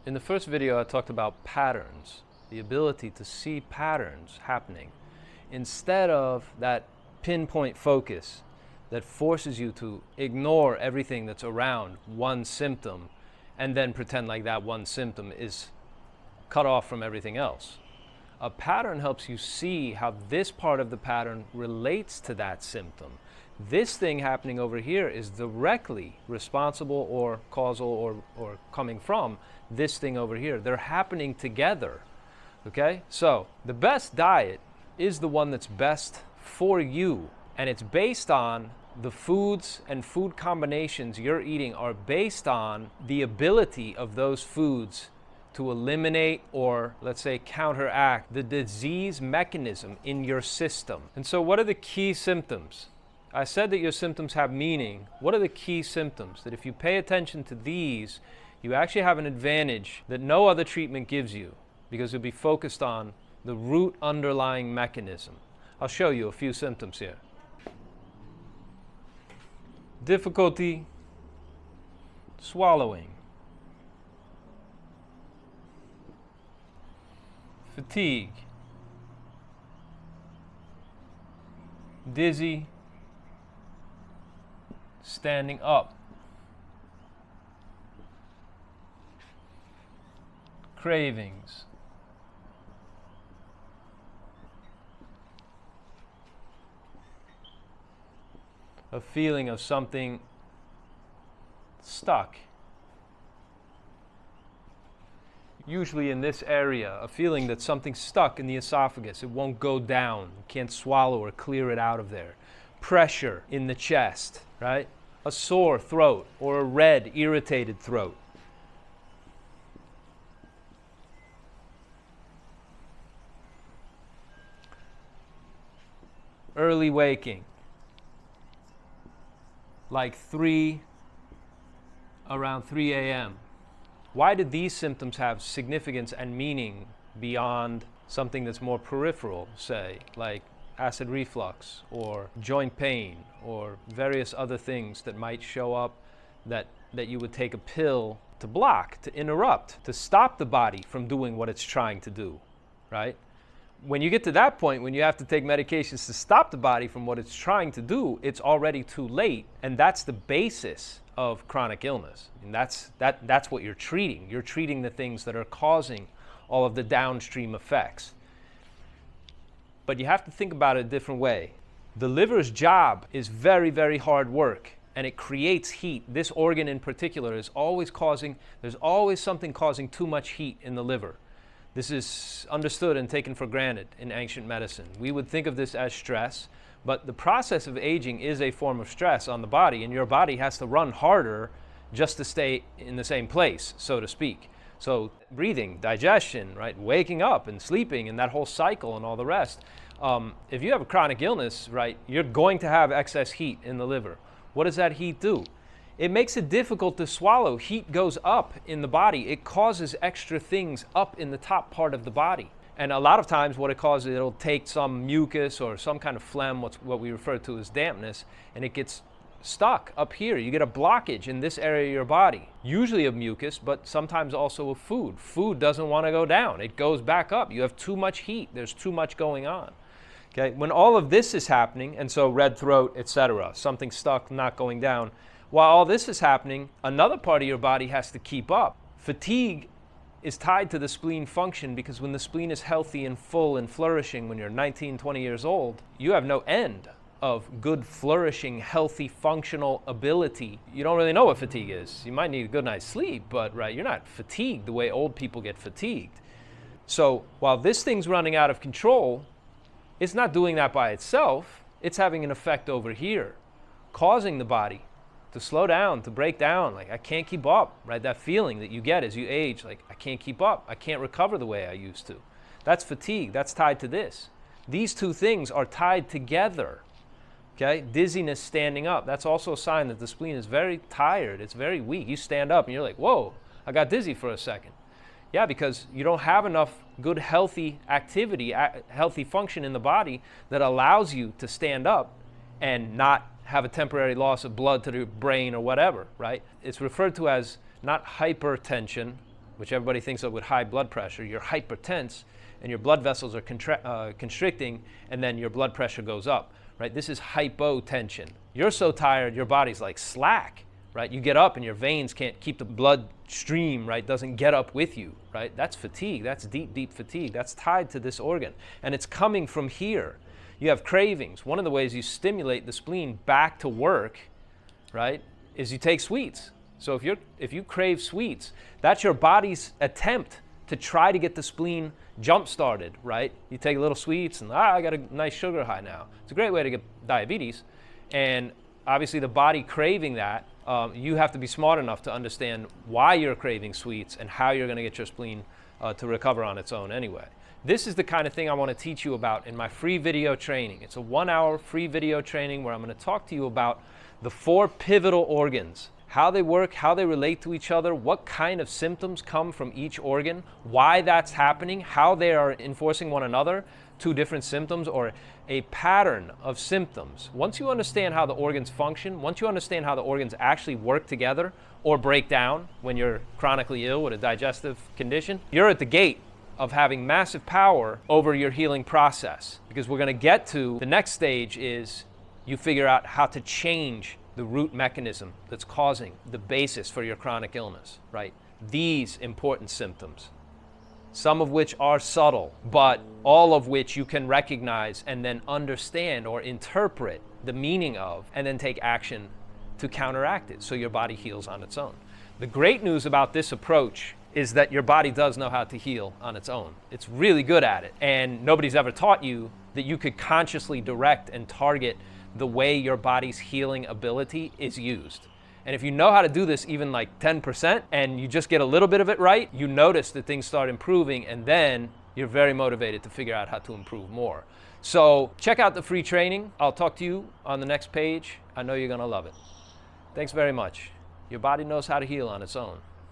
In the first video, I talked about patterns, the ability to see patterns happening instead of that pinpoint focus that forces you to ignore everything that's around one symptom and then pretend like that one symptom is cut off from everything else. A pattern helps you see how this part of the pattern relates to that symptom. This thing happening over here is directly responsible or causal or coming from this thing over here. They're happening together, okay? So the best diet is the one that's best for you, and it's based on the foods and food combinations you're eating are based on the ability of those foods to eliminate or, let's say, counteract the disease mechanism in your system. And so what are the key symptoms? I said that your symptoms have meaning. What are the key symptoms? That if you pay attention to these, you actually have an advantage that no other treatment gives you, because you'll be focused on the root underlying mechanism. I'll show you a few symptoms here. Difficulty swallowing. Fatigue. Dizzy. Standing up. Cravings. A feeling of something stuck. Usually in this area, a feeling that something's stuck in the esophagus. It won't go down. You can't swallow or clear it out of there. Pressure in the chest, right? A sore throat or a red, irritated throat. Early waking. Like around 3 a.m. Why do these symptoms have significance and meaning beyond something that's more peripheral, say, like acid reflux or joint pain or various other things that might show up that you would take a pill to block, to interrupt, to stop the body from doing what it's trying to do, right? When you get to that point, when you have to take medications to stop the body from what it's trying to do, it's already too late, and that's the basis of chronic illness. And that's what you're treating. You're treating the things that are causing all of the downstream effects. But you have to think about it a different way. The liver's job is very, very hard work, and it creates heat. This organ in particular is always there's always something causing too much heat in the liver. This is understood and taken for granted in ancient medicine. We would think of this as stress, but the process of aging is a form of stress on the body, and your body has to run harder just to stay in the same place, so to speak. So breathing, digestion, right, waking up and sleeping and that whole cycle and all the rest. If you have a chronic illness, right, you're going to have excess heat in the liver. What does that heat do? It makes it difficult to swallow. Heat goes up in the body. It causes extra things up in the top part of the body. And a lot of times what it causes, it'll take some mucus or some kind of phlegm, what we refer to as dampness, and it gets stuck up here. You get a blockage in this area of your body, usually of mucus, but sometimes also of food. Food doesn't want to go down. It goes back up. You have too much heat. There's too much going on. Okay? When all of this is happening, and so red throat, etc., something stuck, not going down, while all this is happening, another part of your body has to keep up. Fatigue is tied to the spleen function, because when the spleen is healthy and full and flourishing when you're 19, 20 years old, you have no end of good, flourishing, healthy, functional ability. You don't really know what fatigue is. You might need a good night's sleep, but right, you're not fatigued the way old people get fatigued. So while this thing's running out of control, it's not doing that by itself. It's having an effect over here, causing the body to slow down, to break down, like I can't keep up, right? That feeling that you get as you age, like I can't keep up, I can't recover the way I used to. That's fatigue, that's tied to this. These two things are tied together, okay? Dizziness, standing up, that's also a sign that the spleen is very tired, it's very weak. You stand up and you're like, whoa, I got dizzy for a second. Yeah, because you don't have enough good, healthy activity, healthy function in the body that allows you to stand up and not have a temporary loss of blood to the brain or whatever, right? It's referred to as not hypertension, which everybody thinks of with high blood pressure, you're hypertense and your blood vessels are constricting, and then your blood pressure goes up, right? This is hypotension. You're so tired, your body's like slack, right? You get up and your veins can't keep the blood stream, right? Doesn't get up with you, right? That's fatigue. That's deep, deep fatigue. That's tied to this organ. And it's coming from here. You have cravings. One of the ways you stimulate the spleen back to work, right, is you take sweets. So if you crave sweets, that's your body's attempt to try to get the spleen jump-started, right? You take a little sweets and, I got a nice sugar high now. It's a great way to get diabetes. And obviously the body craving that, you have to be smart enough to understand why you're craving sweets and how you're gonna get your spleen to recover on its own anyway. This is the kind of thing I want to teach you about in my free video training. It's a 1-hour free video training where I'm going to talk to you about the 4 pivotal organs, how they work, how they relate to each other, what kind of symptoms come from each organ, why that's happening, how they are enforcing one another, 2 different symptoms or a pattern of symptoms. Once you understand how the organs function, once you understand how the organs actually work together or break down when you're chronically ill with a digestive condition, you're at the gate of having massive power over your healing process. Because we're going to get to the next stage is you figure out how to change the root mechanism that's causing the basis for your chronic illness, right? These important symptoms, some of which are subtle, but all of which you can recognize and then understand or interpret the meaning of, and then take action to counteract it so your body heals on its own. The great news about this approach is that your body does know how to heal on its own. It's really good at it. And nobody's ever taught you that you could consciously direct and target the way your body's healing ability is used. And if you know how to do this even like 10% and you just get a little bit of it right, you notice that things start improving, and then you're very motivated to figure out how to improve more. So check out the free training. I'll talk to you on the next page. I know you're gonna love it. Thanks very much. Your body knows how to heal on its own.